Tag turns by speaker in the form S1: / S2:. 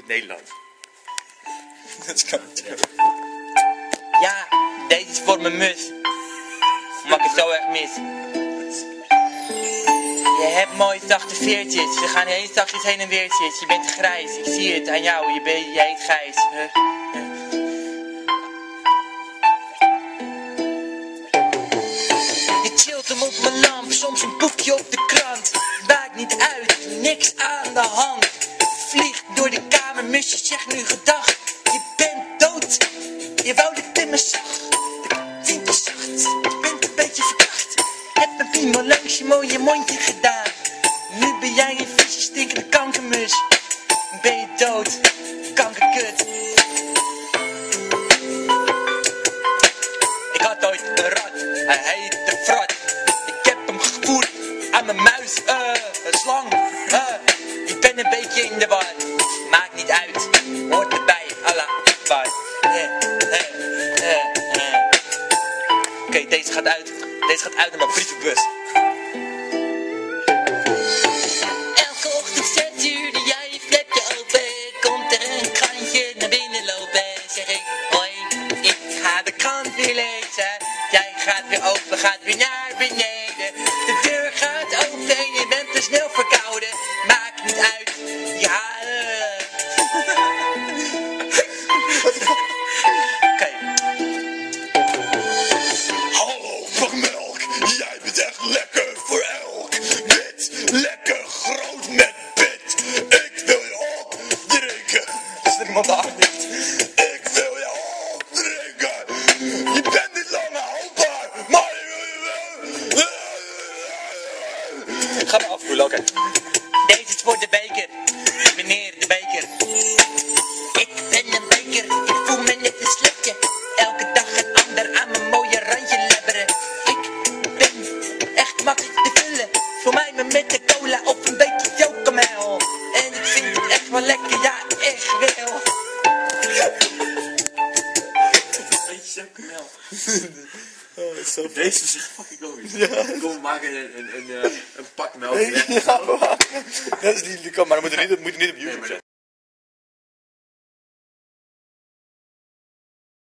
S1: het Nederlands.
S2: Dat kan niet.
S3: Ja, deze is voor mijn mus. Omdat ik het zo erg mis. Je hebt mooie zachte veertjes. Ze gaan heel zachtjes heen en weertjes. Je bent grijs, ik zie het aan jou. Je heet Gijs. Je chillt hem op mijn lamp. Soms een boekje op de krant. Maakt niet uit, niks aan de hand. Vliegt door de kamer, musje zegt nu gedag. Je bent dood. Je wou dat ik me zag. De tint is zacht. Je bent een beetje verkracht. Heb een piemel langs je mooie mondje gedaan. Nu ben jij een vieze stinkende kankermus. Ben je dood, kankerkut. Ik had ooit een rat, hij heette Frat. Ik heb hem gevoerd aan mijn muis, een slang. Ik ben een beetje in de war. Maakt niet uit, hoort erbij, Allah Akbar. Oké, deze gaat uit. Deze gaat uit naar mijn brievenbus. Elke ochtend 6 uur, doe jij je flapje open. Komt er een krantje naar binnen lopen. Zeg ik, hoi, ik ga de krant weer lezen. Jij gaat weer open, gaat weer naar beneden. De deur gaat open en je bent te snel verkouden. Maakt niet uit, ja. Oké.
S2: Hallo, melk. Jij bent echt lekker voor elk. Wit, lekker, groot met pit. Ik wil je opdrinken. Is er iemand daar niet? Ik wil je opdrinken. Je bent niet langer houdbaar, maar
S3: Ga maar afkoelen, oké. Deze is voor de beker. Meneer de beker. Ik ben een beker, ik voel me net een slipje. Elke dag een ander aan mijn mooie randje lebberen. Ik ben echt makkelijk te vullen. Voor mij met de cola of een beetje chocomel. En ik vind het echt wel lekker, ja echt wel.
S1: Beetje chocomel.
S2: Oh, is zo
S1: Deze is echt fucking komisch.
S2: Ja.
S1: Kom, we maken een pak melk.
S2: Ja, dat is niet, maar dat moet je niet op YouTube zetten.